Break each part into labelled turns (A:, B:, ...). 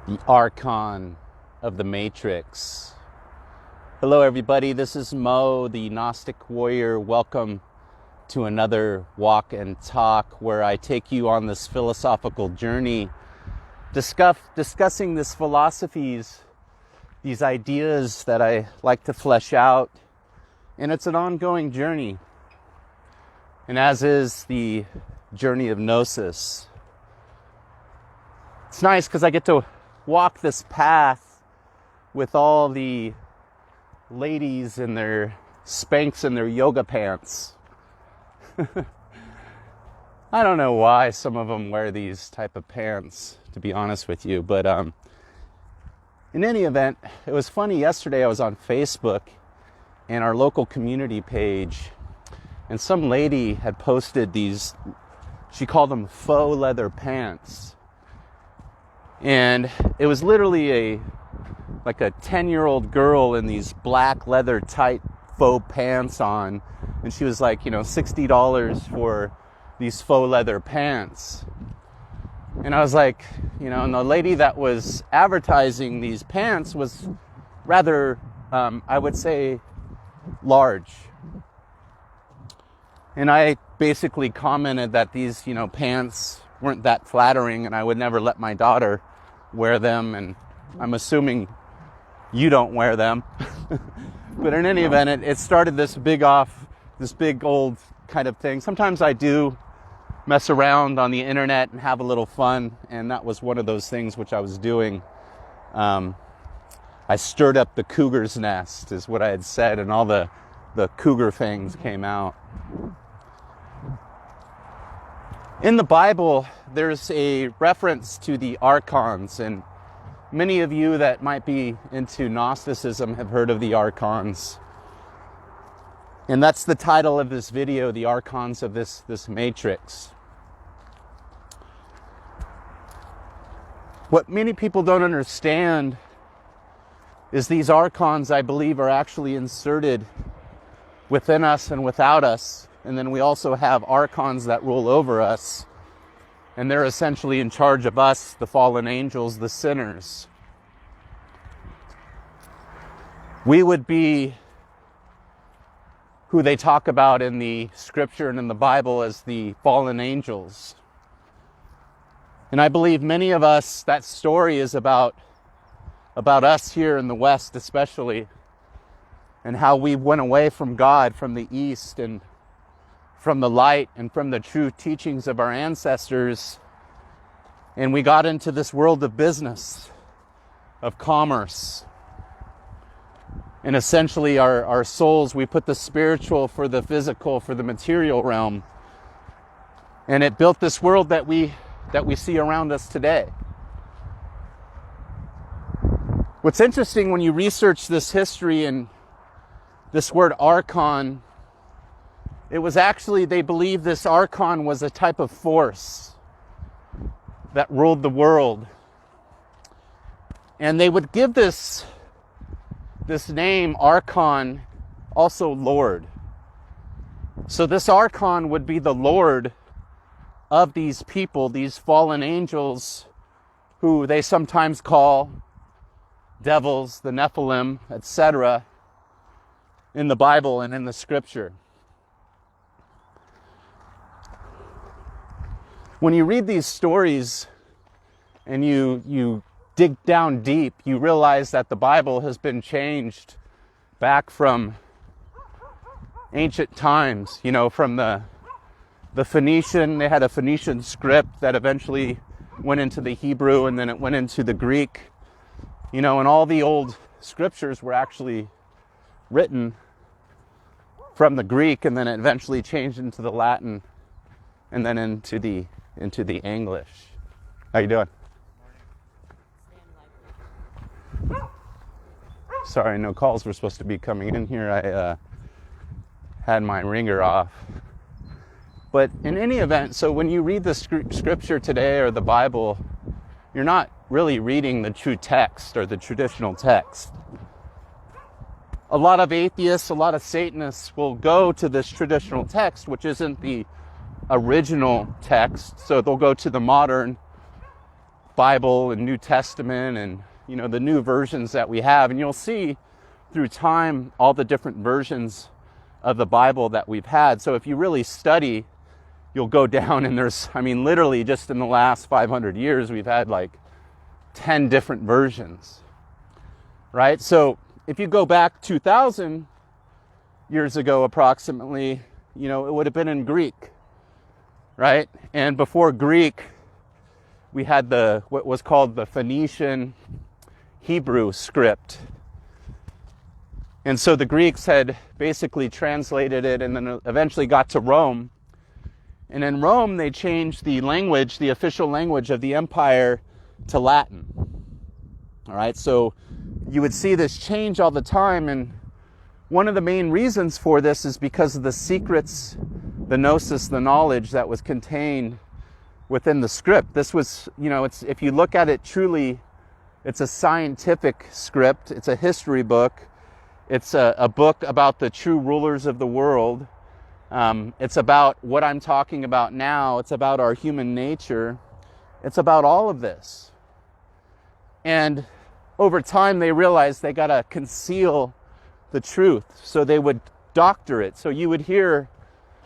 A: the Archon of the Matrix. Hello everybody, this is Mo, the Gnostic Warrior. Welcome to another walk and talk where I take you on this philosophical journey, discussing these philosophies, these ideas that I like to flesh out. And it's an ongoing journey. And as is the journey of Gnosis. It's nice because I get to walk this path with all the ladies in their Spanx and their yoga pants. I don't know why some of them wear these type of pants, to be honest with you. But in any event, it was funny. Yesterday I was on Facebook and our local community page, and some lady had posted these, she called them faux leather pants. And it was literally like a 10-year-old girl in these black leather tight faux pants on. And she was like, $60 for these faux leather pants. And I was like, and the lady that was advertising these pants was rather, I would say, large. And I basically commented that these, pants weren't that flattering and I would never let my daughter wear them, and I'm assuming you don't wear them. But in any event, it started this big old kind of thing. Sometimes I do mess around on the internet and have a little fun, and that was one of those things which I was doing. I stirred up the cougar's nest, is what I had said, and all the cougar fangs came out. In the Bible, there's a reference to the Archons, and many of you that might be into Gnosticism have heard of the Archons. And that's the title of this video, the Archons of this Matrix. What many people don't understand is these Archons, I believe, are actually inserted within us and without us. And then we also have Archons that rule over us. And they're essentially in charge of us, the fallen angels, the sinners. We would be who they talk about in the scripture and in the Bible as the fallen angels. And I believe many of us, that story is about us here in the West especially, and how we went away from God, from the East, and from the light and from the true teachings of our ancestors. And we got into this world of business, of commerce. And essentially our souls, we put the spiritual for the physical, for the material realm. And it built this world that we see around us today. What's interesting when you research this history and this word Archon, it was actually, they believe this Archon was a type of force that ruled the world. And they would give this name, Archon, also Lord. So this Archon would be the Lord of these people, these fallen angels, who they sometimes call devils, the Nephilim, etc., in the Bible and in the scripture. When you read these stories and you dig down deep, you realize that the Bible has been changed back from ancient times. From the Phoenician, they had a Phoenician script that eventually went into the Hebrew, and then it went into the Greek. And all the old scriptures were actually written from the Greek, and then it eventually changed into the Latin, and then into the English. How you doing? Sorry, no calls were supposed to be coming in here. I had my ringer off. But in any event, so when you read the scripture today or the Bible, you're not really reading the true text or the traditional text. A lot of atheists, a lot of Satanists will go to this traditional text, which isn't the original text. So they'll go to the modern Bible and New Testament and, the new versions that we have. And you'll see through time all the different versions of the Bible that we've had. So if you really study, you'll go down and there's, literally just in the last 500 years, we've had like 10 different versions, right? So if you go back 2,000 years ago approximately, it would have been in Greek, right? And before Greek, we had what was called the Phoenician Hebrew script. And so the Greeks had basically translated it and then eventually got to Rome. And in Rome, they changed the language, the official language of the empire, to Latin. All right, so you would see this change all the time. And one of the main reasons for this is because of the secrets, the gnosis, the knowledge that was contained within the script. This was, if you look at it truly, it's a scientific script. It's a history book. It's a book about the true rulers of the world. It's about what I'm talking about now. It's about our human nature. It's about all of this. And over time, they realized they got to conceal the truth. So they would doctor it. So you would hear,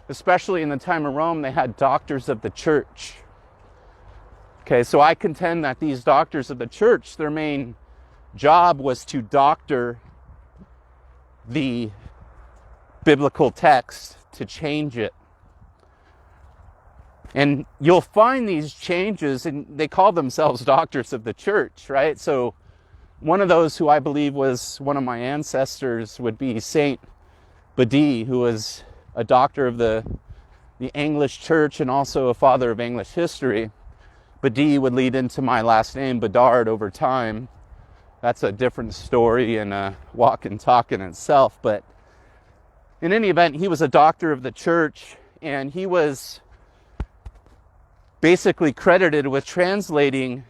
A: especially in the time of Rome, they had doctors of the church. Okay, so I contend that these doctors of the church, their main job was to doctor the biblical text, to change it. And you'll find these changes, and they call themselves doctors of the church, right? So one of those who I believe was one of my ancestors would be Saint Bede, who was a doctor of the English church and also a father of English history. Bede would lead into my last name, Bedard, over time. That's a different story and a walk and talk in itself. But in any event, he was a doctor of the church, and he was basically credited with translating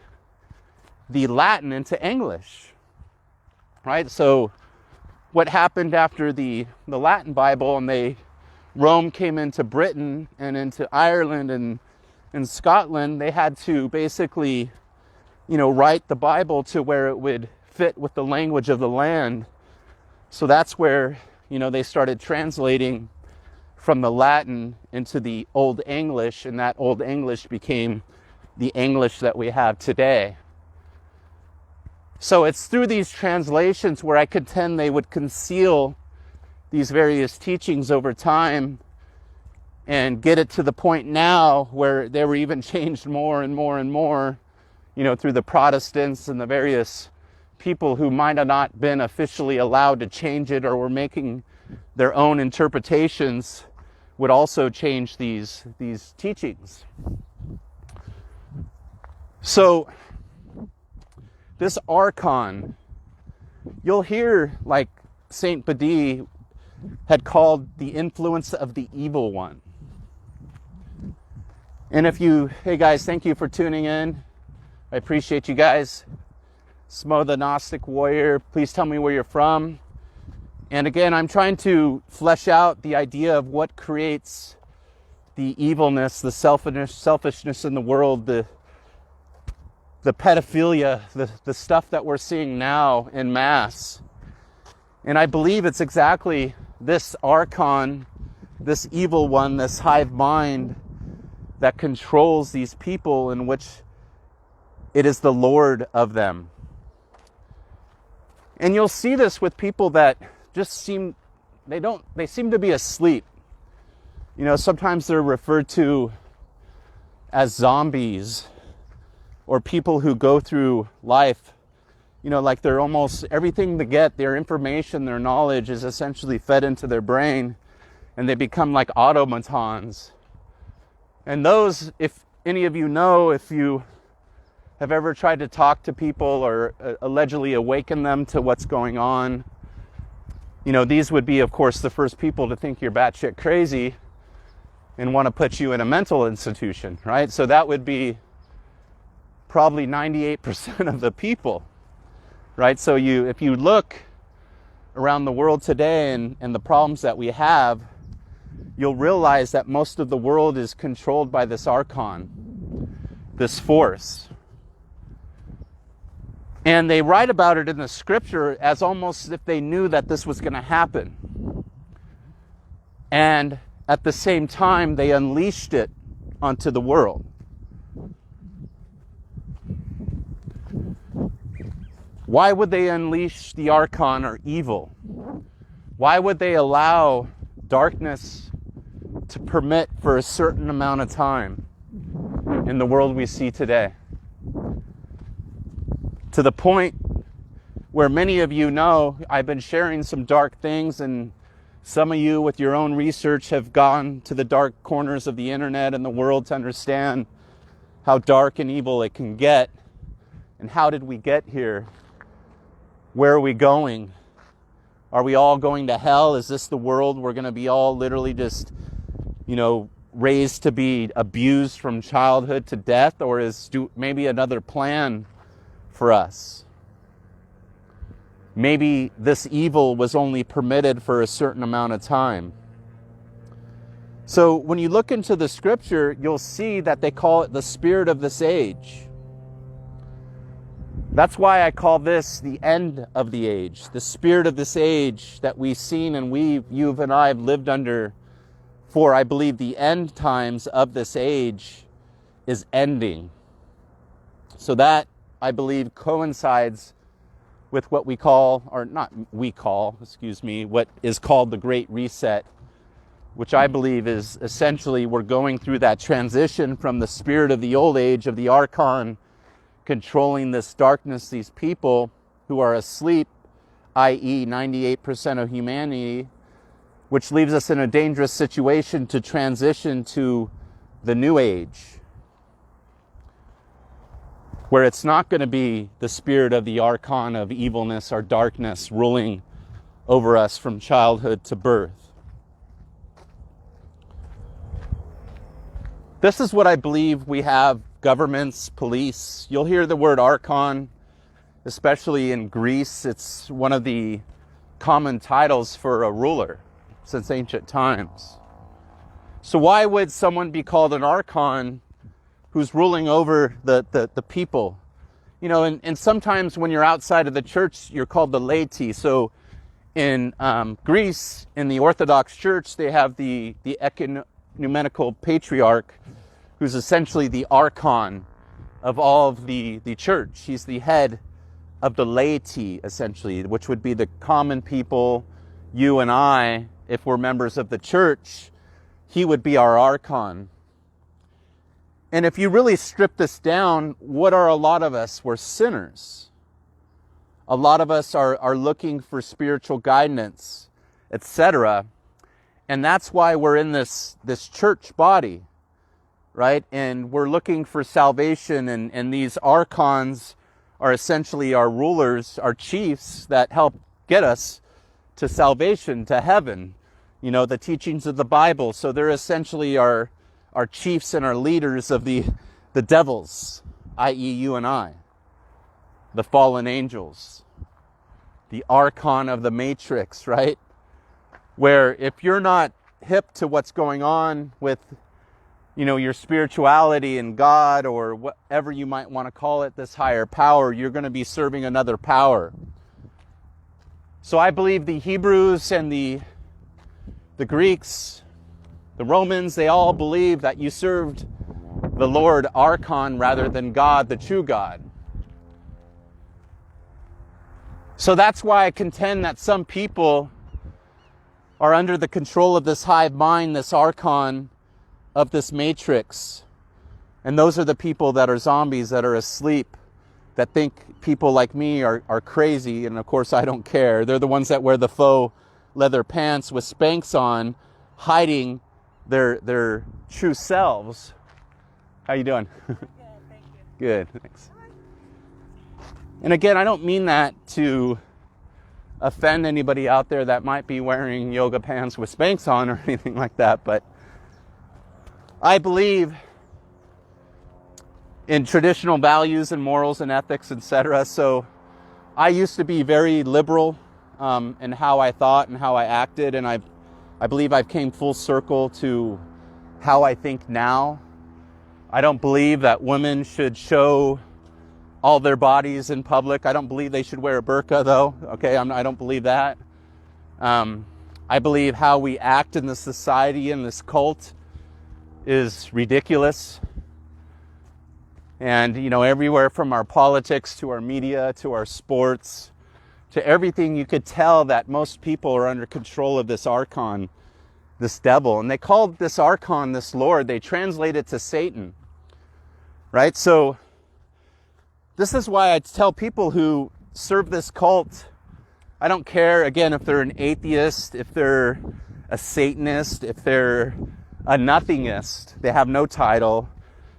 A: the Latin into English, right? So what happened after the Latin Bible and Rome came into Britain and into Ireland and in Scotland, they had to basically, write the Bible to where it would fit with the language of the land. So that's where, they started translating from the Latin into the Old English, and that Old English became the English that we have today. So it's through these translations where I contend they would conceal these various teachings over time and get it to the point now where they were even changed more and more and more, through the Protestants and the various people who might have not been officially allowed to change it or were making their own interpretations, would also change these teachings. So this Archon, you'll hear like Saint Bede had called the influence of the evil one. And hey guys, thank you for tuning in. I appreciate you guys. Smo the Gnostic Warrior, please tell me where you're from. And again, I'm trying to flesh out the idea of what creates the evilness, the selfishness in the world, the pedophilia, the stuff that we're seeing now en masse. And I believe it's exactly this Archon, this evil one, this hive mind that controls these people, in which it is the Lord of them. And you'll see this with people that just seem to be asleep. Sometimes they're referred to as zombies, or people who go through life, like they're almost, everything they get, their information, their knowledge is essentially fed into their brain, and they become like automatons. And those, if any of you know, if you have ever tried to talk to people or allegedly awaken them to what's going on, these would be, of course, the first people to think you're batshit crazy and want to put you in a mental institution, right? So that would be probably 98% of the people, right? So if you look around the world today and the problems that we have, you'll realize that most of the world is controlled by this Archon, this force. And they write about it in the scripture as almost if they knew that this was going to happen. And at the same time, they unleashed it onto the world. Why would they unleash the Archon or evil? Why would they allow darkness to permit for a certain amount of time in the world we see today? To the point where many of you know I've been sharing some dark things, and some of you with your own research have gone to the dark corners of the internet and the world to understand how dark and evil it can get. And how did we get here? Where are we going? Are we all going to hell? Is this the world we're going to be all literally just, raised to be abused from childhood to death? Or is maybe another plan for us? Maybe this evil was only permitted for a certain amount of time. So when you look into the scripture, you'll see that they call it the spirit of this age. That's why I call this the end of the age. The spirit of this age that we've seen and you and I have lived under for, I believe, the end times of this age is ending. So that, I believe, coincides with what what is called the Great Reset, which I believe is essentially we're going through that transition from the spirit of the old age of the Archon controlling this darkness, these people who are asleep, i.e. 98% of humanity, which leaves us in a dangerous situation to transition to the new age, where it's not going to be the spirit of the Archon of evilness or darkness ruling over us from childhood to birth. This is what I believe we have. Governments, police. You'll hear the word Archon, especially in Greece. It's one of the common titles for a ruler since ancient times. So why would someone be called an Archon who's ruling over the people? And sometimes when you're outside of the church, you're called the laity. So in Greece, in the Orthodox Church, they have the ecumenical patriarch, who's essentially the Archon of all of the church. He's the head of the laity, essentially, which would be the common people, you and I, if we're members of the church. He would be our Archon. And if you really strip this down, what are a lot of us? We're sinners. A lot of us are looking for spiritual guidance, etc. And that's why we're in this church body. Right? And we're looking for salvation, and these Archons are essentially our rulers, our chiefs that help get us to salvation, to heaven, the teachings of the Bible. So they're essentially our chiefs and our leaders of the devils, i.e. you and I, the fallen angels, the Archon of the Matrix, right? Where if you're not hip to what's going on with your spirituality and God, or whatever you might want to call it, this higher power, you're going to be serving another power. So I believe the Hebrews and the Greeks, the Romans, they all believed that you served the Lord Archon rather than God, the true God. So that's why I contend that some people are under the control of this hive mind, this Archon of this matrix. And those are the people that are zombies, that are asleep, that think people like me are crazy. And of course, I don't care. They're the ones that wear the faux leather pants with Spanx on, hiding their true selves. How you doing?
B: Good, thank you.
A: Good, thanks. And again, I don't mean that to offend anybody out there that might be wearing yoga pants with Spanx on or anything like that, but I believe in traditional values and morals and ethics, etc. So I used to be very liberal in how I thought and how I acted, and I believe I've came full circle to how I think now. I don't believe that women should show all their bodies in public. I don't believe they should wear a burqa, though. Okay, I don't believe that. I believe how we act in this society, in this cult, is ridiculous. And, everywhere from our politics to our media to our sports to everything, you could tell that most people are under control of this Archon, this devil. And they called this Archon, this Lord, they translate it to Satan. Right? So this is why I tell people who serve this cult, I don't care, again, if they're an atheist, if they're a Satanist, if they're a nothingist, they have no title.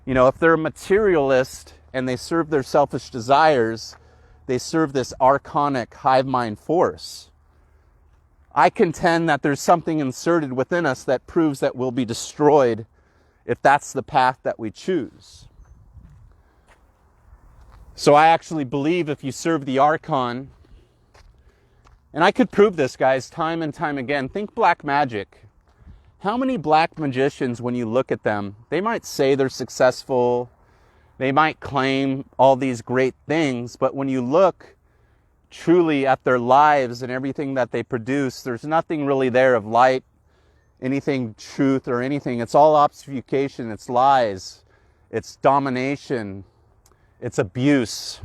A: If they're a materialist and they serve their selfish desires, they serve this archonic hive mind force. I contend that there's something inserted within us that proves that we'll be destroyed if that's the path that we choose. So I actually believe if you serve the Archon, and I could prove this, guys, time and time again. Think black magic. How many black magicians, when you look at them, they might say they're successful, they might claim all these great things, but when you look truly at their lives and everything that they produce, there's nothing really there of light, anything truth or anything. It's all obfuscation, it's lies, it's domination, it's abuse.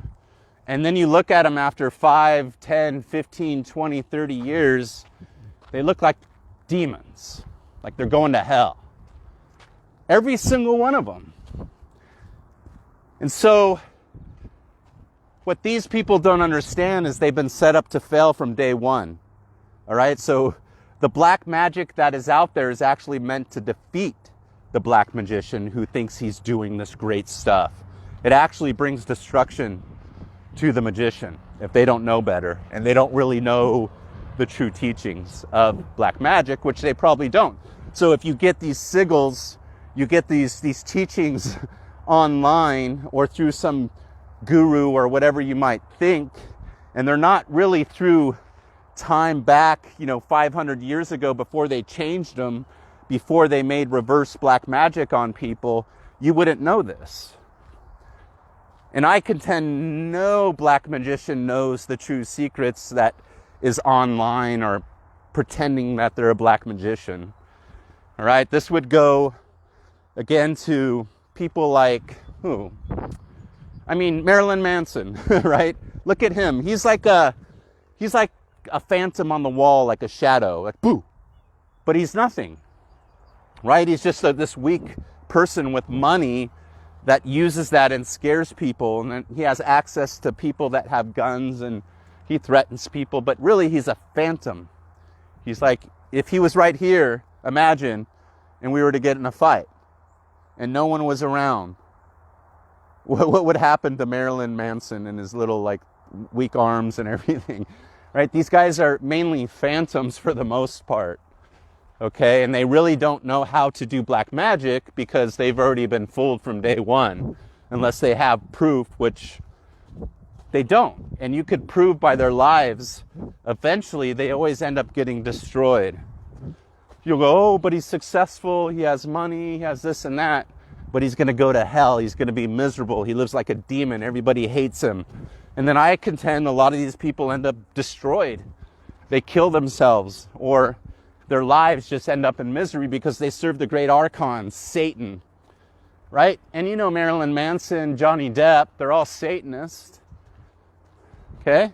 A: And then you look at them after 5, 10, 15, 20, 30 years, they look like demons, like they're going to hell. Every single one of them. And so, what these people don't understand is they've been set up to fail from day one. All right? So, the black magic that is out there is actually meant to defeat the black magician who thinks he's doing this great stuff. It actually brings destruction to the magician if they don't know better and they don't really know the true teachings of black magic, which they probably don't. So if you get these sigils, you get these teachings online or through some guru or whatever you might think, and they're not really through time back, 500 years ago before they changed them, before they made reverse black magic on people, you wouldn't know this. And I contend no black magician knows the true secrets that is online or pretending that they're a black magician. All right, this would go again to people like who? I mean, Marilyn Manson, right? Look at him. He's like a phantom on the wall, like a shadow, like boo. But he's nothing, right? He's just this weak person with money that uses that and scares people, and then he has access to people that have guns and he threatens people, but really he's a phantom. He's like, if he was right here, imagine, and we were to get in a fight and no one was around, what would happen to Marilyn Manson and his little weak arms and everything, right? These guys are mainly phantoms for the most part. Okay, and they really don't know how to do black magic because they've already been fooled from day one, unless they have proof, which they don't. And you could prove by their lives, eventually they always end up getting destroyed. You'll go, oh, but he's successful, he has money, he has this and that, but he's going to go to hell, he's going to be miserable, he lives like a demon, everybody hates him. And then I contend a lot of these people end up destroyed. They kill themselves, or their lives just end up in misery because they serve the great Archon, Satan, right? And Marilyn Manson, Johnny Depp, they're all Satanists, okay?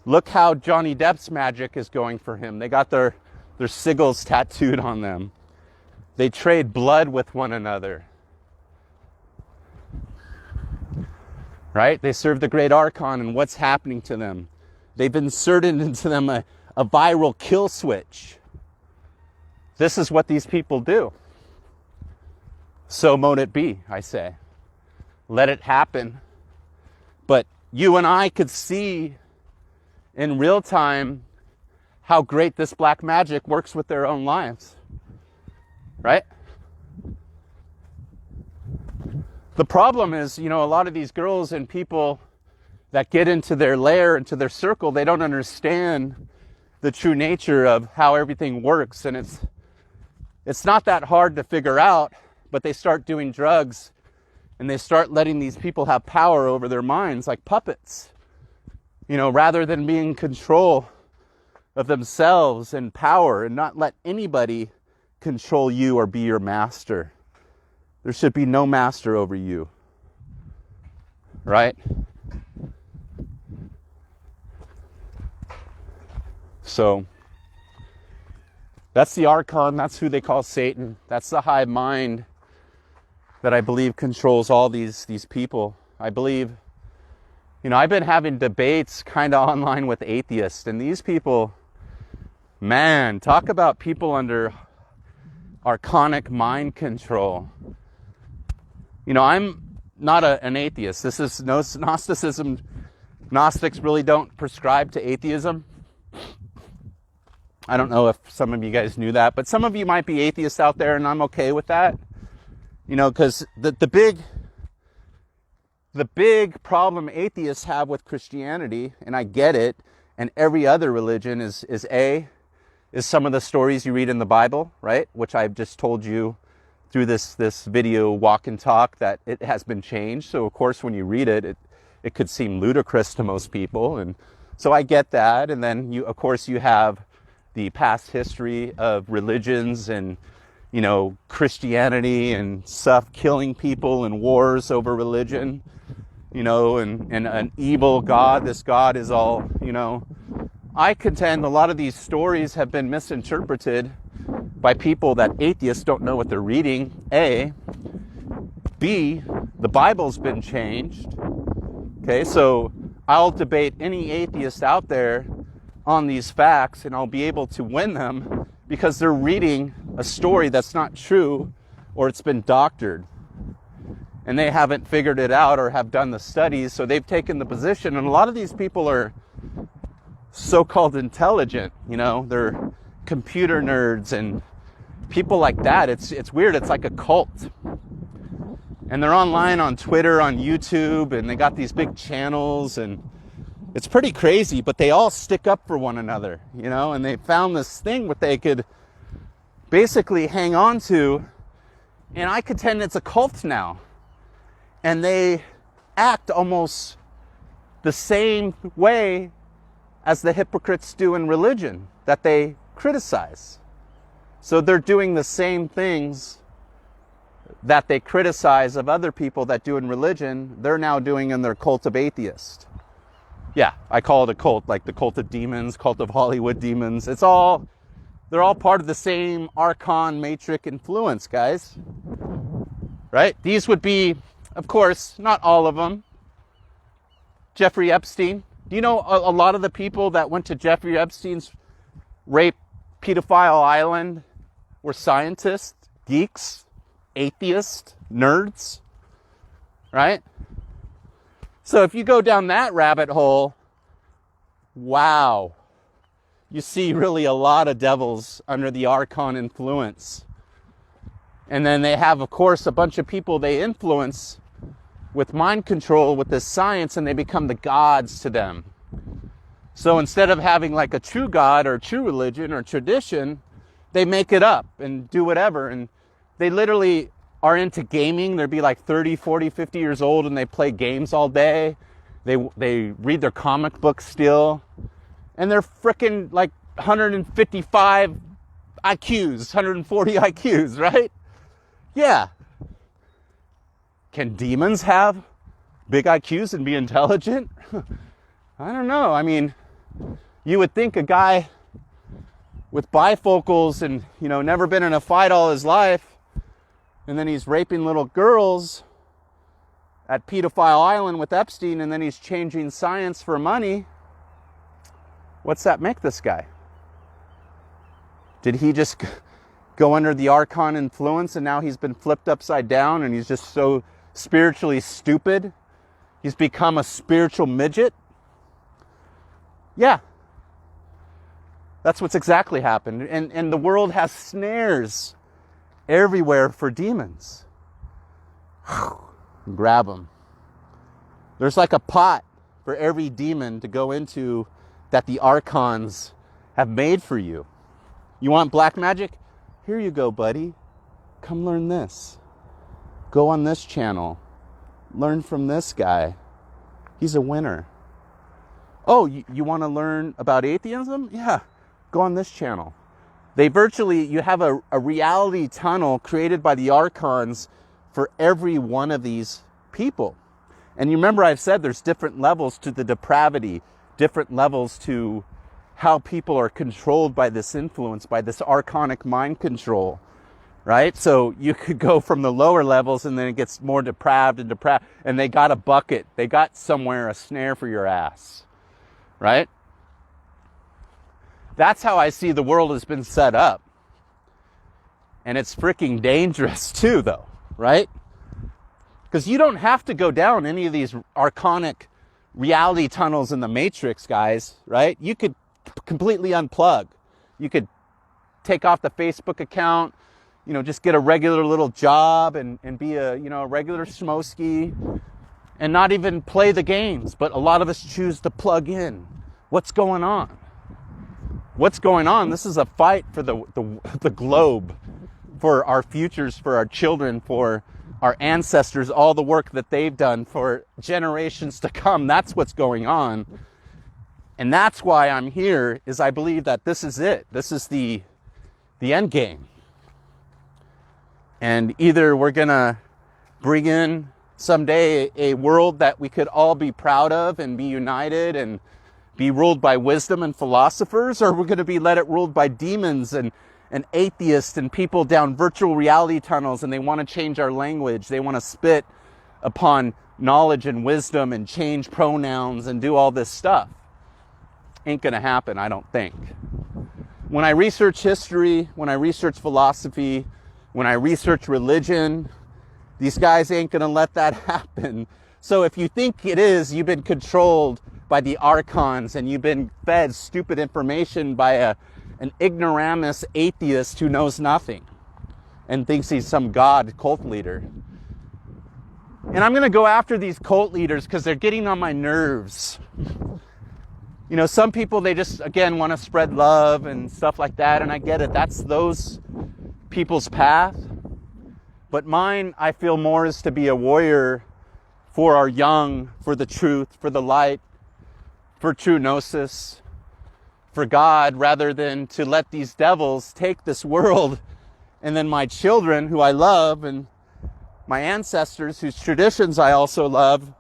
A: Look how Johnny Depp's magic is going for him. They got their sigils tattooed on them. They trade blood with one another, right? They serve the great Archon, and what's happening to them? They've inserted into them a viral kill switch. This is what these people do. So mote it be, I say. Let it happen. But you and I could see in real time how great this black magic works with their own lives. Right? The problem is, a lot of these girls and people that get into their lair, into their circle, they don't understand the true nature of how everything works, and it's not that hard to figure out, but they start doing drugs And they start letting these people have power over their minds like puppets, rather than being in control of themselves and power, and not let anybody control you or be your master. There should be no master over you, right? So that's the Archon. That's who they call Satan. That's the hive mind that I believe controls all these people. I believe, I've been having debates kind of online with atheists, and these people, man, talk about people under archonic mind control. I'm not an atheist. This is no Gnosticism. Gnostics really don't prescribe to atheism. I don't know if some of you guys knew that, but some of you might be atheists out there, and I'm okay with that. Because the big problem atheists have with Christianity, and I get it, and every other religion is some of the stories you read in the Bible, right? Which I've just told you through this video walk and talk that it has been changed. So of course when you read it could seem ludicrous to most people, and so I get that. And then you have the past history of religions and Christianity and stuff, killing people and wars over religion, and an evil God. This God is all, I contend a lot of these stories have been misinterpreted by people that atheists don't know what they're reading, A. B, the Bible's been changed. Okay, so I'll debate any atheist out there on these facts, and I'll be able to win them because they're reading a story that's not true, or it's been doctored. And they haven't figured it out or have done the studies, so they've taken the position. And a lot of these people are so-called intelligent, they're computer nerds and people like that. It's weird. It's like a cult. And they're online on Twitter, on YouTube, and they got these big channels, and it's pretty crazy, but they all stick up for one another, and they found this thing that they could basically hang on to, and I contend it's a cult now. And they act almost the same way as the hypocrites do in religion that they criticize. So they're doing the same things that they criticize of other people that do in religion, they're now doing in their cult of atheist. Yeah, I call it a cult, like the cult of demons, cult of Hollywood demons. They're all part of the same Archon matrix influence, guys. Right? These would be, of course, not all of them. Jeffrey Epstein. Do you know a lot of the people that went to Jeffrey Epstein's rape pedophile island were scientists, geeks, atheists, nerds? Right? So if you go down that rabbit hole, wow, you see really a lot of devils under the Archon influence. And then they have, of course, a bunch of people they influence with mind control, with this science, and they become the gods to them. So instead of having like a true God or true religion or tradition, they make it up and do whatever. And they literally are into gaming. They'd be like 30, 40, 50 years old, and they play games all day. They read their comic books still. And they're freaking like 155 IQs, 140 IQs, right? Yeah. Can demons have big IQs and be intelligent? I don't know. I mean, you would think a guy with bifocals and, never been in a fight all his life, and then he's raping little girls at Pedophile Island with Epstein, and then he's changing science for money. What's that make this guy? Did he just go under the Archon influence and now he's been flipped upside down and he's just so spiritually stupid? He's become a spiritual midget? Yeah. That's what's exactly happened. And the world has snares everywhere for demons. Grab them. There's like a pot for every demon to go into that the Archons have made for you. You want black magic? Here you go, buddy. Come learn this. Go on this channel. Learn from this guy. He's a winner. Oh, you want to learn about atheism? Yeah, go on this channel. You have a reality tunnel created by the Archons for every one of these people. And you remember I've said there's different levels to the depravity, different levels to how people are controlled by this influence, by this archonic mind control, right? So you could go from the lower levels and then it gets more depraved, and they got a bucket. They got somewhere a snare for your ass, right? That's how I see the world has been set up. And it's freaking dangerous too, though, right? Because you don't have to go down any of these archonic reality tunnels in the Matrix, guys, right? You could completely unplug. You could take off the Facebook account, just get a regular little job and be a regular schmoski and not even play the games. But a lot of us choose to plug in. What's going on? What's going on? This is a fight for the globe, for our futures, for our children, for our ancestors, all the work that they've done for generations to come. That's what's going on. And that's why I'm here, is I believe that this is it. This is the end game. And either we're going to bring in someday a world that we could all be proud of and be united and be ruled by wisdom and philosophers, or we're going to be let it ruled by demons and atheists and people down virtual reality tunnels, and they want to change our language. They want to spit upon knowledge and wisdom and change pronouns and do all this stuff. Ain't going to happen, I don't think. When I research history, when I research philosophy, when I research religion, these guys ain't going to let that happen. So if you think it is, you've been controlled by the Archons and you've been fed stupid information by an ignoramus atheist who knows nothing and thinks he's some god cult leader. And I'm going to go after these cult leaders because they're getting on my nerves. Some people, they just, again, want to spread love and stuff like that, and I get it. That's those people's path. But mine, I feel more, is to be a warrior for our young, for the truth, for the light, for true gnosis, for God, rather than to let these devils take this world and then my children who I love and my ancestors whose traditions I also love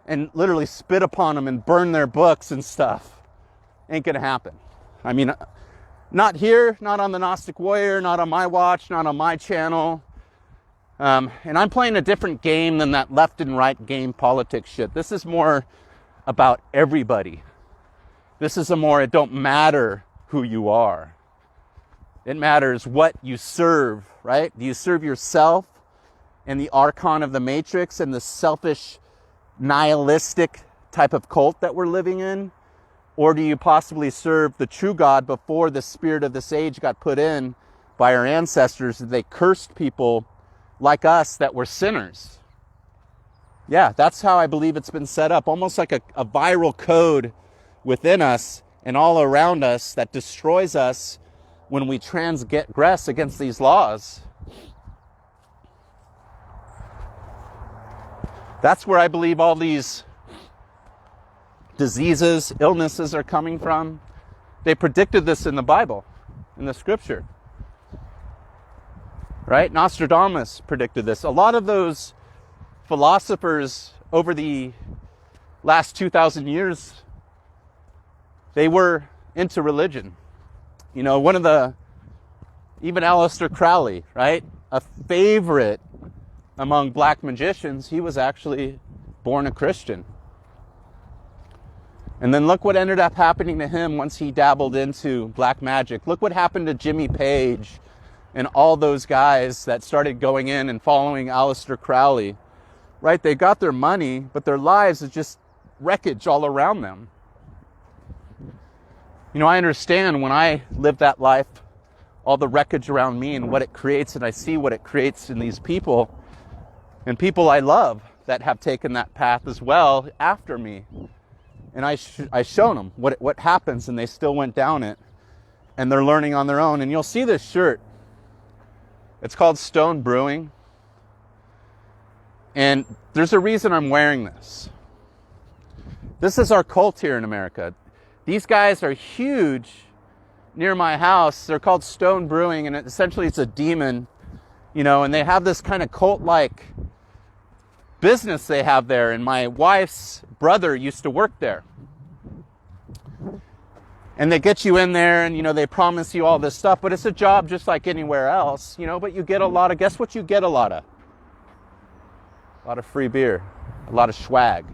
A: and literally spit upon them and burn their books and stuff. Ain't gonna happen. I mean, not here, not on the Gnostic Warrior, not on my watch, not on my channel. And I'm playing a different game than that left and right game politics shit. This is more about everybody. This is it don't matter who you are. It matters what you serve, right? Do you serve yourself and the Archon of the Matrix and the selfish, nihilistic type of cult that we're living in? Or do you possibly serve the true God before the spirit of this age got put in by our ancestors, and they cursed people like us that were sinners? Yeah, that's how I believe it's been set up, almost like a viral code within us and all around us that destroys us when we transgress against these laws. That's where I believe all these diseases, illnesses are coming from. They predicted this in the Bible, in the scripture. Right? Nostradamus predicted this. A lot of those philosophers over the last 2,000 years, they were into religion. Even Aleister Crowley, right? A favorite among black magicians, he was actually born a Christian. And then look what ended up happening to him once he dabbled into black magic. Look what happened to Jimmy Page and all those guys that started going in and following Aleister Crowley. Right? They got their money, but their lives is just wreckage all around them. I understand when I live that life, all the wreckage around me and what it creates, and I see what it creates in these people and people I love that have taken that path as well after me. And I shown them what happens, and they still went down it, and they're learning on their own. And you'll see this shirt. It's called Stone Brewing. And there's a reason I'm wearing this. This is our cult here in America. These guys are huge near my house. They're called Stone Brewing, and essentially it's a demon, and they have this kind of cult-like business they have there. And my wife's brother used to work there. And they get you in there and, they promise you all this stuff, but it's a job just like anywhere else, but you get a lot of, guess what you get a lot of? A lot of free beer, a lot of swag,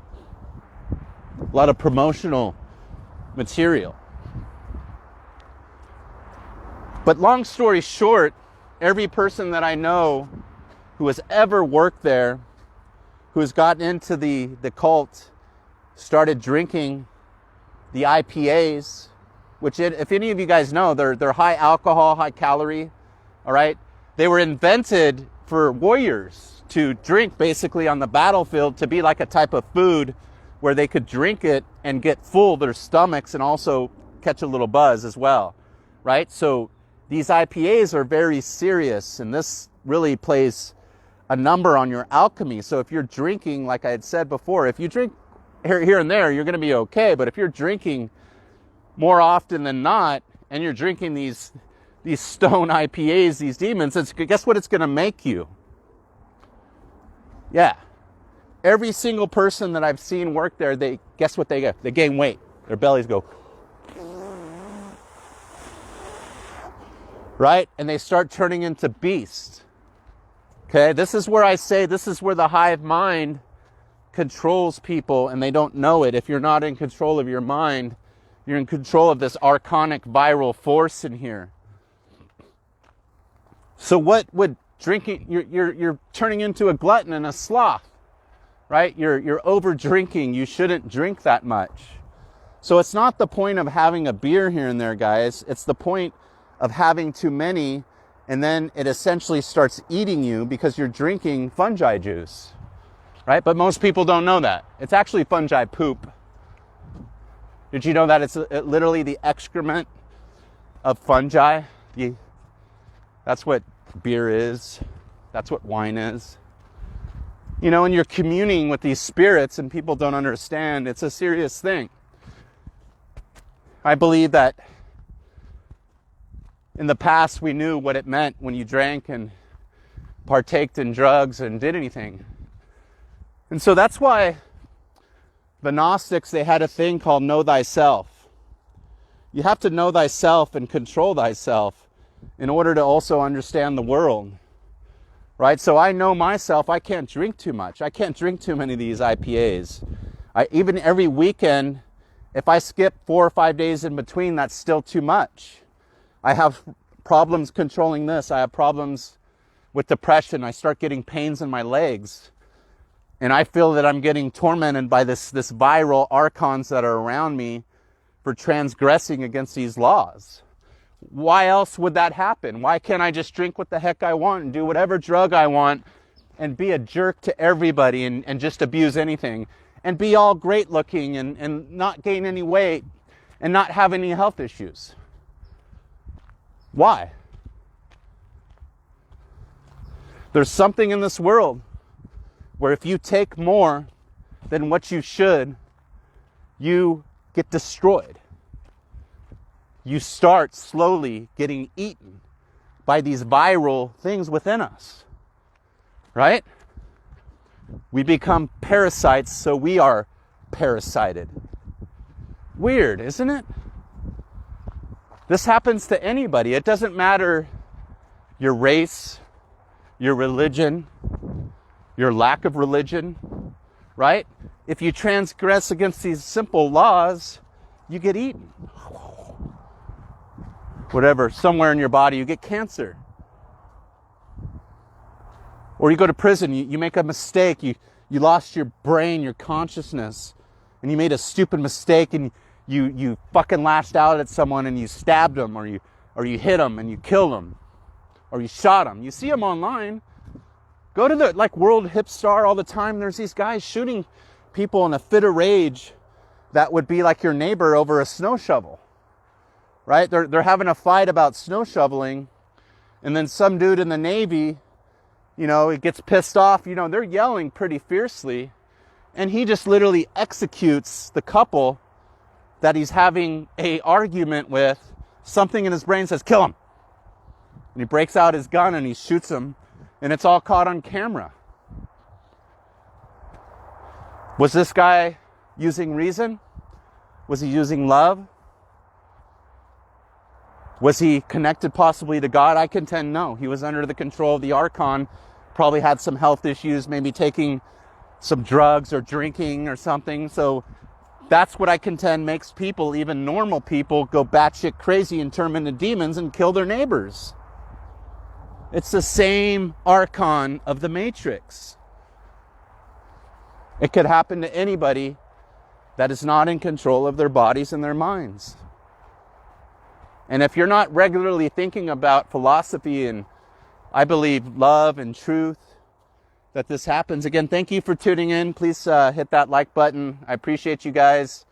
A: a lot of promotional material. But long story short, every person that I know who has ever worked there, who has gotten into the cult, started drinking the IPAs, which if any of you guys know, they're high alcohol, high calorie, all right? They were invented for warriors to drink basically on the battlefield, to be like a type of food where they could drink it and get full their stomachs and also catch a little buzz as well, right? So these IPAs are very serious, and this really plays a number on your alchemy. So if you're drinking, like I had said before, if you drink here and there, you're going to be okay. But if you're drinking more often than not, and you're drinking these stone IPAs, these demons, guess what it's going to make you? Yeah. Every single person that I've seen work there, guess what they get? They gain weight. Their bellies go, right? And they start turning into beasts. Okay, this is where I say, this is where the hive mind controls people, and they don't know it. If you're not in control of your mind, you're in control of this archonic viral force in here. So what would drinking, you're turning into a glutton and a sloth, right? You're over drinking. You shouldn't drink that much. So it's not the point of having a beer here and there, guys. It's the point of having too many, and then it essentially starts eating you because you're drinking fungi juice, right? But most people don't know that. It's actually fungi poop. Did you know that it's literally the excrement of fungi? That's what beer is. That's what wine is. And you're communing with these spirits, and people don't understand. It's a serious thing. I believe that in the past, we knew what it meant when you drank and partaked in drugs and did anything. And so that's why the Gnostics, they had a thing called know thyself. You have to know thyself and control thyself in order to also understand the world, right? So I know myself. I can't drink too much. I can't drink too many of these IPAs. Even every weekend, if I skip 4 or 5 days in between, that's still too much. I have problems controlling this. I have problems with depression. I start getting pains in my legs. And I feel that I'm getting tormented by this viral archons that are around me for transgressing against these laws. Why else would that happen? Why can't I just drink what the heck I want and do whatever drug I want and be a jerk to everybody and just abuse anything and be all great looking and not gain any weight and not have any health issues? Why? There's something in this world where if you take more than what you should, you get destroyed. You start slowly getting eaten by these viral things within us, right? We become parasites, so we are parasited. Weird, isn't it? This happens to anybody. It doesn't matter your race, your religion, your lack of religion, right? If you transgress against these simple laws, you get eaten. Whatever, somewhere in your body, you get cancer. Or you go to prison, you make a mistake, you lost your brain, your consciousness, and you made a stupid mistake, and you fucking lashed out at someone and you stabbed them, or you hit them and you killed them, or you shot them. You see them online. Go to the World Hip Star all the time. There's these guys shooting people in a fit of rage that would be like your neighbor over a snow shovel, right? They're having a fight about snow shoveling, and then some dude in the Navy he gets pissed off. They're yelling pretty fiercely. And he just literally executes the couple that he's having a argument with. Something in his brain says, kill him. And he breaks out his gun and he shoots him. And it's all caught on camera. Was this guy using reason? Was he using love? Was he connected possibly to God? I contend no. He was under the control of the Archon, probably had some health issues, maybe taking some drugs or drinking or something. So that's what I contend makes people, even normal people, go batshit crazy and turn into demons and kill their neighbors. It's the same Archon of the Matrix. It could happen to anybody that is not in control of their bodies and their minds. And if you're not regularly thinking about philosophy and, I believe, love and truth, that this happens. Again, thank you for tuning in. Please hit that like button. I appreciate you guys.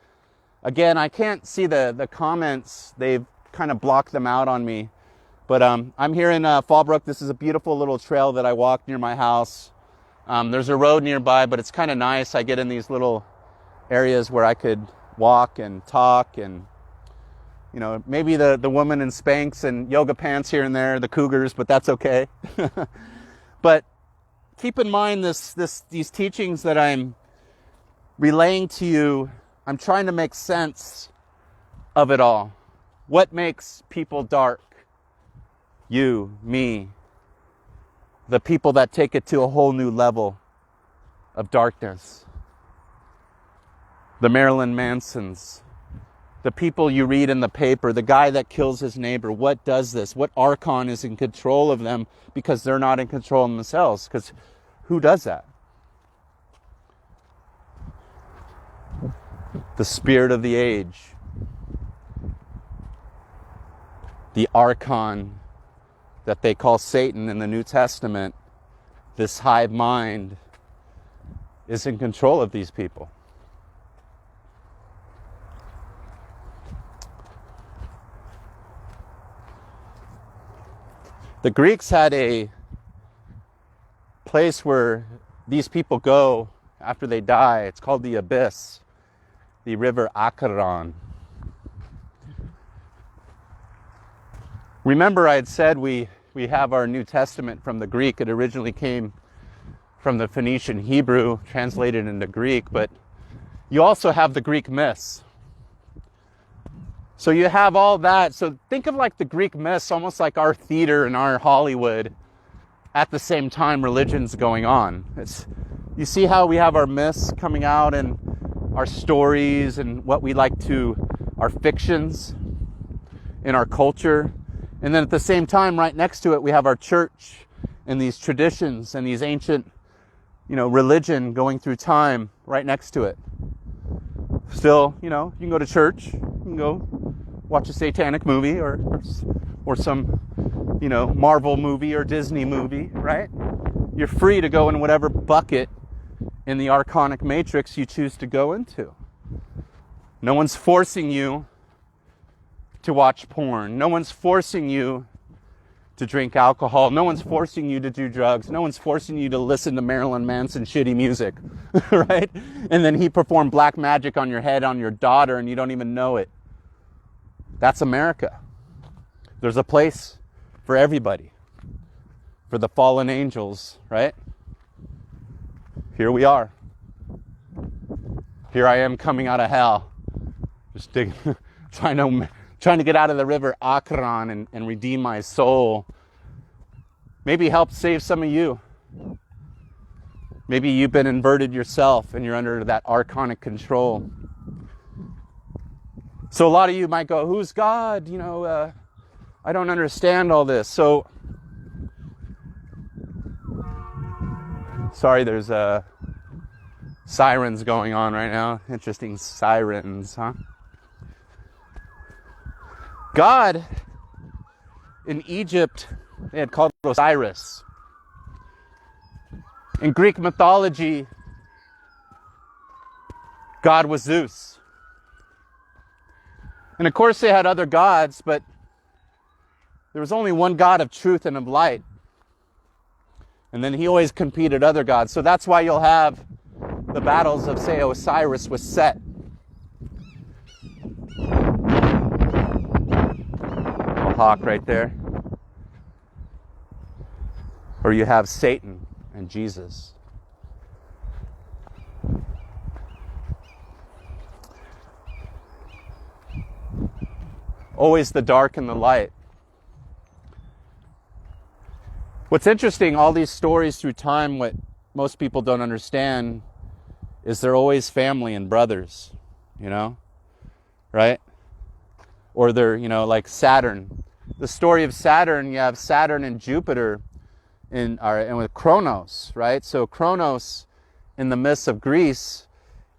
A: Again, I can't see the comments. They've kind of blocked them out on me. But I'm here in Fallbrook. This is a beautiful little trail that I walk near my house. There's a road nearby, but it's kind of nice. I get in these little areas where I could walk and talk and maybe the woman in Spanx and yoga pants here and there, the cougars, but that's okay. But keep in mind these teachings that I'm relaying to you. I'm trying to make sense of it all. What makes people dark? You, me, the people that take it to a whole new level of darkness. The Marilyn Mansons. The people you read in the paper, the guy that kills his neighbor. What does this? What Archon is in control of them because they're not in control of themselves? Because who does that? The spirit of the age. The Archon that they call Satan in the New Testament, this hive mind, is in control of these people. The Greeks had a place where these people go after they die. It's called the abyss, the river Acheron. Remember, I had said we have our New Testament from the Greek. It originally came from the Phoenician Hebrew, translated into Greek, but you also have the Greek myths. So you have all that. So think of like the Greek myths, almost like our theater and our Hollywood at the same time religion's going on. You see how we have our myths coming out and our stories and what we like to, our fictions in our culture. And then at the same time, right next to it, we have our church and these traditions and these ancient, religion going through time right next to it. Still, you can go to church, you can go watch a satanic movie or some, Marvel movie or Disney movie, right? You're free to go in whatever bucket in the archonic matrix you choose to go into. No one's forcing you to watch porn. No one's forcing you to drink alcohol. No one's forcing you to do drugs. No one's forcing you to listen to Marilyn Manson shitty music, right? And then he performed black magic on your head, on your daughter, and you don't even know it. That's America. There's a place for everybody, for the fallen angels, right? Here we are. Here I am coming out of hell, just digging, trying to get out of the river Acheron and redeem my soul. Maybe help save some of you. Maybe you've been inverted yourself and you're under that archonic control. So a lot of you might go, who's God? I don't understand all this. So, sorry, there's sirens going on right now. Interesting sirens, huh? God, in Egypt, they had called Osiris. In Greek mythology, God was Zeus. And of course they had other gods, but there was only one God of truth and of light. And then he always competed other gods. So that's why you'll have the battles of, say, Osiris with Set. A hawk right there. Or you have Satan and Jesus. Always the dark and the light. What's interesting, all these stories through time, what most people don't understand is they're always family and brothers, you know, right? Or they're, you know, like Saturn. The story of Saturn, you have Saturn and Jupiter and with Kronos, right? So Kronos in the myths of Greece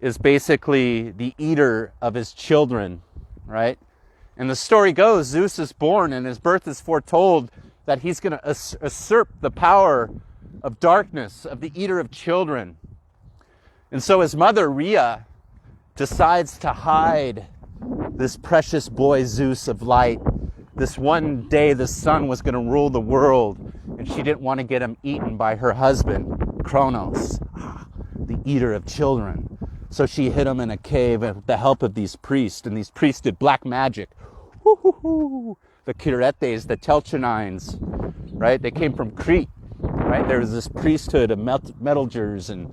A: is basically the eater of his children, right? And the story goes, Zeus is born and his birth is foretold that he's going to usurp the power of darkness, of the eater of children. And so his mother, Rhea, decides to hide this precious boy, Zeus of light. This one day the sun was going to rule the world, and she didn't want to get him eaten by her husband, Kronos, the eater of children. So she hid him in a cave with the help of these priests, and these priests did black magic. The Kiretes, the Telchinines, right? They came from Crete, right? There was this priesthood of metallurgers and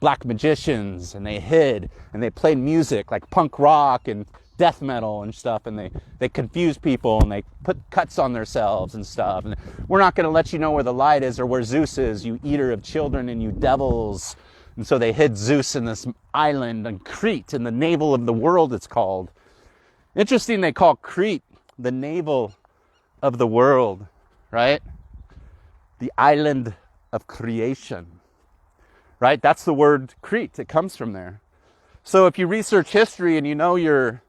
A: black magicians, and they hid, and they played music like punk rock and death metal and stuff, and they confused people, and they put cuts on themselves and stuff. And we're not going to let you know where the light is or where Zeus is, you eater of children and you devils. And so they hid Zeus in this island on Crete, in the navel of the world it's called. Interesting, they call Crete the navel of the world, right? The island of creation, right? That's the word Crete. It comes from there. So if you research history and you know your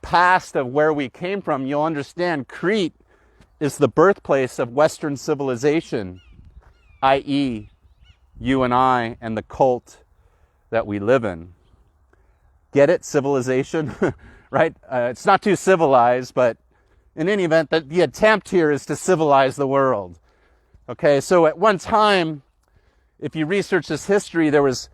A: past of where we came from, you'll understand Crete is the birthplace of Western civilization, i.e., you and I and the cult that we live in. Get it? Civilization, right? It's not too civilized, but in any event, the attempt here is to civilize the world. Okay, so at one time, if you research this history, there was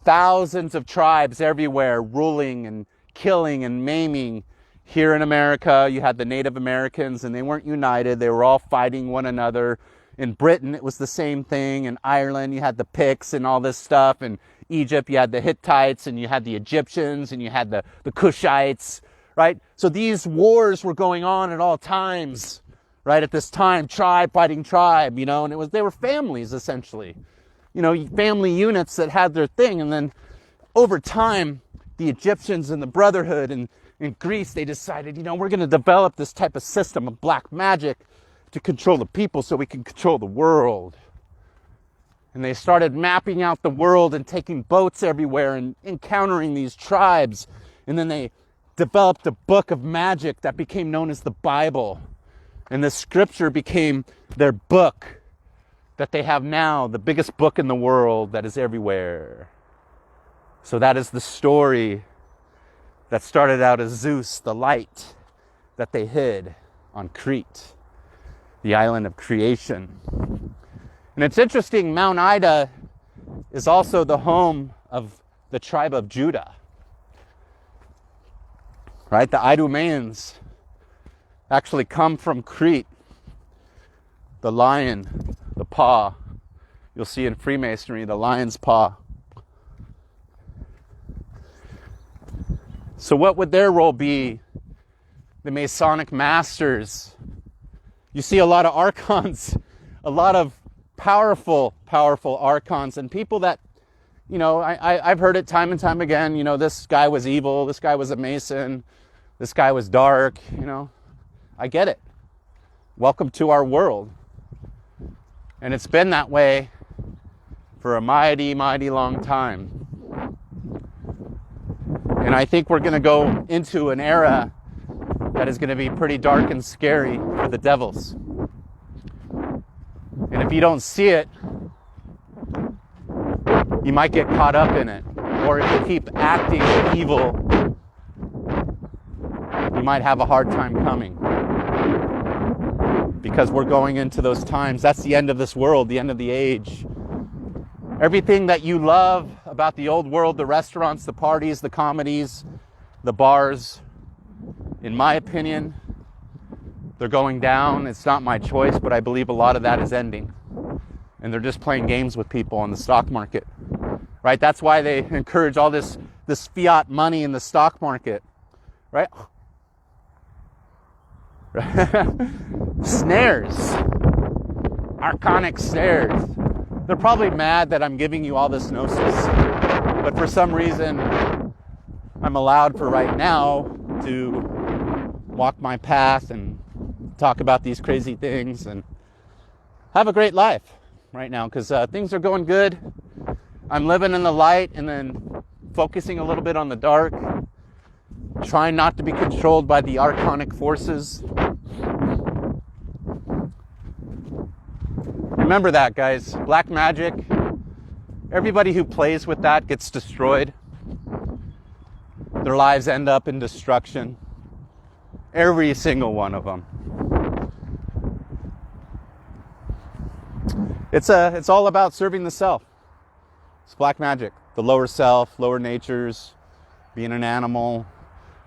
A: thousands of tribes everywhere ruling and killing and maiming. Here in America, you had the Native Americans, and they weren't united. They were all fighting one another. In Britain, it was the same thing. In Ireland, you had the Picts and all this stuff. In Egypt, you had the Hittites, and you had the Egyptians, and you had the Cushites, right? So these wars were going on at all times, right? At this time, tribe fighting tribe, you know, and they were families, essentially. You know, family units that had their thing. And then over time, the Egyptians and the Brotherhood and in Greece, they decided, you know, we're going to develop this type of system of black magic to control the people so we can control the world. And they started mapping out the world and taking boats everywhere and encountering these tribes. And then they developed a book of magic that became known as the Bible. And the scripture became their book that they have now, the biggest book in the world that is everywhere. So that is the story that started out as Zeus, the light that they hid on Crete, the island of creation. And it's interesting, Mount Ida is also the home of the tribe of Judah, right? The Idumeans actually come from Crete. The lion, the paw, you'll see in Freemasonry, the lion's paw. So what would their role be? The Masonic masters. You see a lot of Archons, a lot of powerful Archons, and people that, you know, I've heard it time and time again, you know, this guy was evil, this guy was a Mason, this guy was dark, you know. I get it. Welcome to our world. And it's been that way for a mighty, mighty long time. And I think we're going to go into an era that is going to be pretty dark and scary for the devils. And if you don't see it, you might get caught up in it. Or if you keep acting evil, you might have a hard time coming. because we're going into those times. That's the end of this world, the end of the age. Everything that you love about the old world, the restaurants, the parties, the comedies, the bars, in my opinion, they're going down. It's not my choice, but I believe a lot of that is ending. And they're just playing games with people on the stock market, right? That's why they encourage all this fiat money in the stock market, right? Snares, archonic snares. They're probably mad that I'm giving you all this gnosis, but for some reason, I'm allowed for right now to walk my path and talk about these crazy things and have a great life right now, because things are going good. I'm living in the light and then focusing a little bit on the dark, trying not to be controlled by the archonic forces. Remember that, guys. Black magic, everybody who plays with that gets destroyed. Their lives end up in destruction. Every single one of them. It's all about serving the self. It's black magic. The lower self, lower natures, being an animal.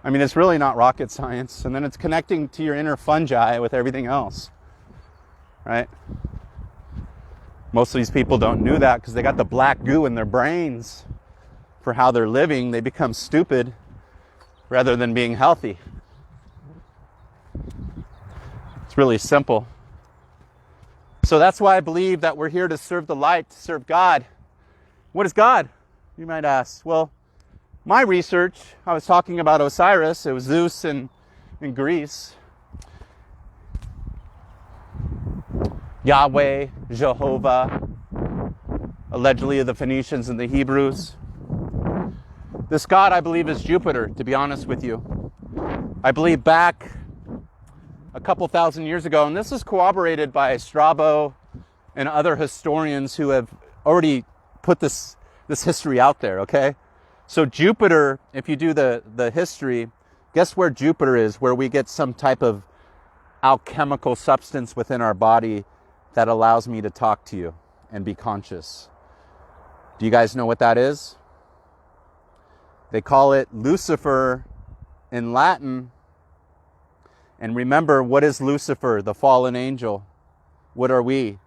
A: I mean, it's really not rocket science. And then it's connecting to your inner fungi with everything else, right? Most of these people don't know that because they got the black goo in their brains for how they're living. They become stupid rather than being healthy. It's really simple. So that's why I believe that we're here to serve the light, to serve God. What is God? You might ask. Well, my research, I was talking about Osiris. It was Zeus in Greece. Yahweh, Jehovah, allegedly the Phoenicians and the Hebrews. This God, I believe, is Jupiter, to be honest with you. I believe back a couple thousand years ago, and this is corroborated by Strabo and other historians who have already put this history out there, okay? So Jupiter, if you do the history, guess where Jupiter is, where we get some type of alchemical substance within our body that allows me to talk to you and be conscious. Do you guys know what that is? They call it Lucifer in Latin. And remember, what is Lucifer? The fallen angel. What are we?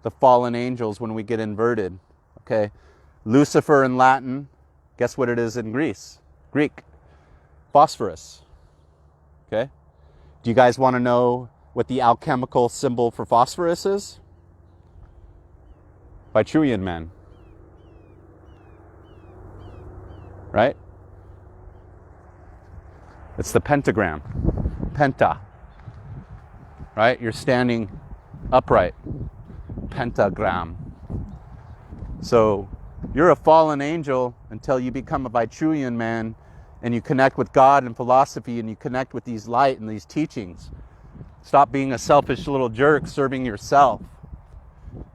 A: The fallen angels when we get inverted. Okay? Lucifer in Latin, guess what it is in Greek? Phosphorus. Okay? Do you guys want to know what the alchemical symbol for phosphorus is? Vitruvian Man. Right? It's the pentagram. Penta. Right? You're standing upright. Pentagram. So you're a fallen angel until you become a Vitruvian Man and you connect with God and philosophy and you connect with these light and these teachings. Stop being a selfish little jerk serving yourself.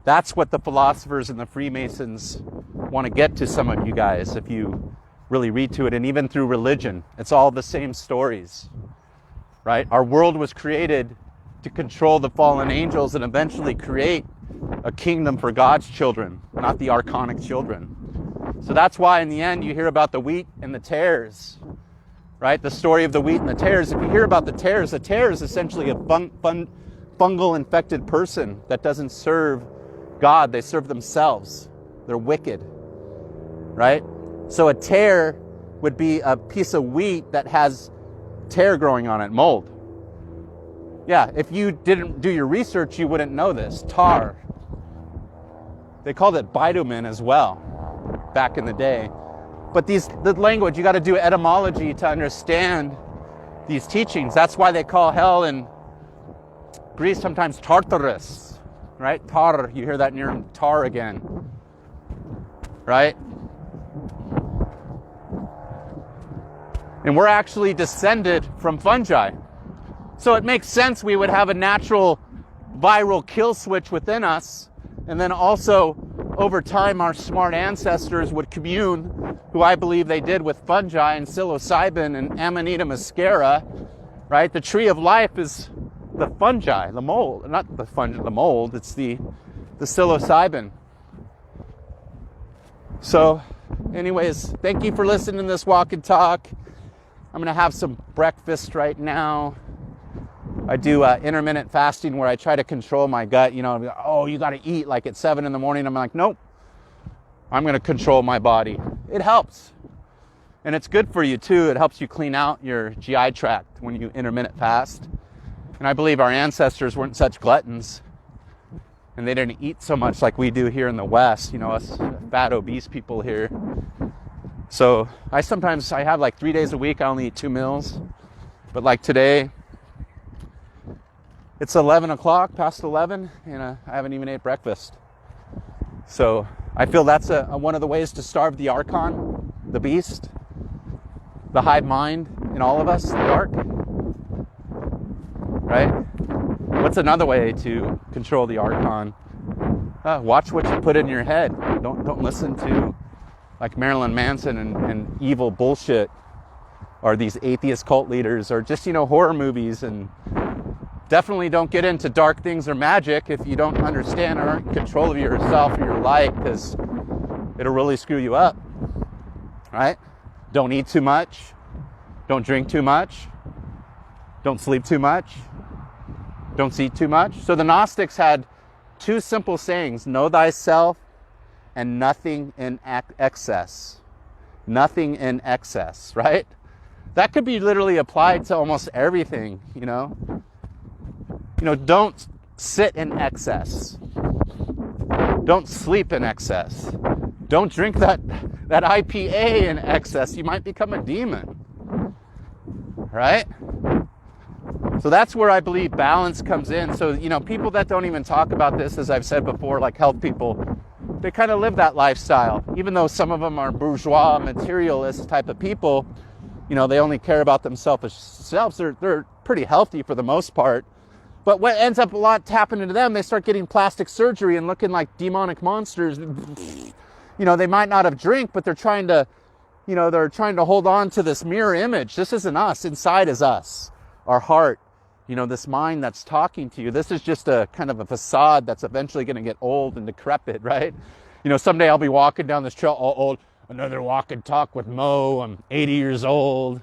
A: That's what the philosophers and the Freemasons want to get to some of you guys if you really read to it. And even through religion, it's all the same stories, right? Our world was created to control the fallen angels and eventually create a kingdom for God's children, not the archonic children. So that's why in the end you hear about the wheat and the tares, right? The story of the wheat and the tares. If you hear about the tare is essentially a fungal infected person that doesn't serve God. They serve themselves. They're wicked, right? So a tare would be a piece of wheat that has tare growing on it, mold. Yeah, if you didn't do your research, you wouldn't know this. Tar. They called it bitumen as well back in the day. But the language, you got to do etymology to understand these teachings. That's why they call hell in Greece sometimes Tartarus, right? Tar, you hear that near tar again, right? And we're actually descended from fungi. So it makes sense we would have a natural viral kill switch within us. And then also, over time, our smart ancestors would commune, who I believe they did with fungi and psilocybin and Amanita muscaria, right? The tree of life is the fungi, the mold, not the fungi, the mold, it's the psilocybin. So anyways, thank you for listening to this walk and talk. I'm going to have some breakfast right now. I do intermittent fasting where I try to control my gut. You know, oh, you got to eat like at 7 in the morning. I'm like, nope, I'm going to control my body. It helps. And it's good for you too. It helps you clean out your GI tract when you intermittent fast. And I believe our ancestors weren't such gluttons. And they didn't eat so much like we do here in the West, you know, us fat, obese people here. So I have like 3 days a week, I only eat 2 meals. But like today, it's 11 o'clock, past 11, and I haven't even ate breakfast. So I feel that's one of the ways to starve the Archon, the beast, the hive mind in all of us, the dark. Right? What's another way to control the Archon? Watch what you put in your head. Don't listen to like Marilyn Manson and evil bullshit, or these atheist cult leaders, or just, you know, horror movies. And definitely don't get into dark things or magic if you don't understand or aren't in control of yourself or your life, because it'll really screw you up. Right? Don't eat too much. Don't drink too much. Don't sleep too much. Don't eat too much. So the Gnostics had 2 simple sayings: know thyself and nothing in excess. Nothing in excess, right? That could be literally applied to almost everything, you know. You know, don't sit in excess. Don't sleep in excess. Don't drink that IPA in excess. You might become a demon, right? So that's where I believe balance comes in. So, you know, people that don't even talk about this, as I've said before, like health people, they kind of live that lifestyle. Even though some of them are bourgeois, materialist type of people, you know, they only care about themselves. They're pretty healthy for the most part. But what ends up a lot happening to them, they start getting plastic surgery and looking like demonic monsters. You know, they might not have drank, but they're trying to hold on to this mirror image. This isn't us. Inside is us, our heart. You know, this mind that's talking to you. This is just a kind of a facade that's eventually going to get old and decrepit, right? You know, someday I'll be walking down this trail, all old, another walk and talk with Mo. I'm 80 years old,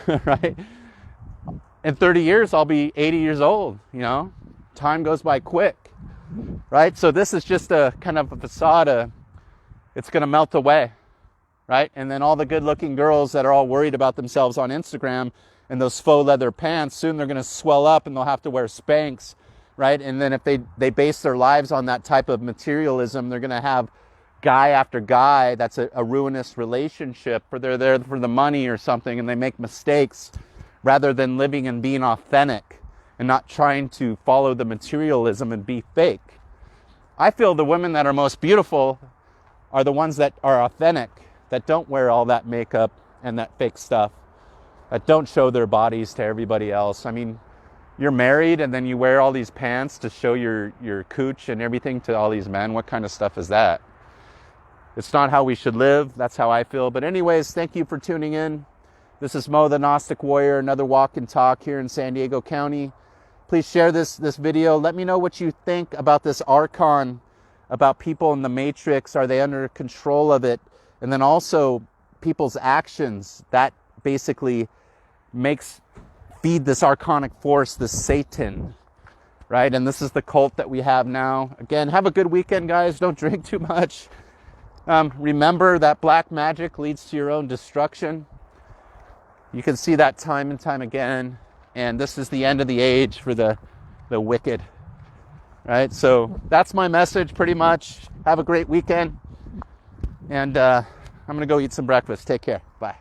A: right? In 30 years, I'll be 80 years old, you know? Time goes by quick, right? So this is just a kind of a facade. It's going to melt away, right? And then all the good-looking girls that are all worried about themselves on Instagram and those faux leather pants, soon they're going to swell up and they'll have to wear Spanx, right? And then if they base their lives on that type of materialism, they're going to have guy after guy that's a ruinous relationship, or they're there for the money or something, and they make mistakes rather than living and being authentic and not trying to follow the materialism and be fake. I feel the women that are most beautiful are the ones that are authentic, that don't wear all that makeup and that fake stuff, that don't show their bodies to everybody else. I mean, you're married and then you wear all these pants to show your cooch and everything to all these men. What kind of stuff is that? It's not how we should live. That's how I feel. But anyways, thank you for tuning in. This is Mo, the Gnostic Warrior, another walk and talk here in San Diego County. Please share this video. Let me know what you think about this Archon, about people in the Matrix. Are they under control of it? And then also people's actions that basically feed this archonic force, this Satan, right? And this is the cult that we have now. Again, have a good weekend, guys. Don't drink too much. Remember that black magic leads to your own destruction. You can see that time and time again. And this is the end of the age for the wicked, right? So that's my message pretty much. Have a great weekend. And I'm going to go eat some breakfast. Take care. Bye.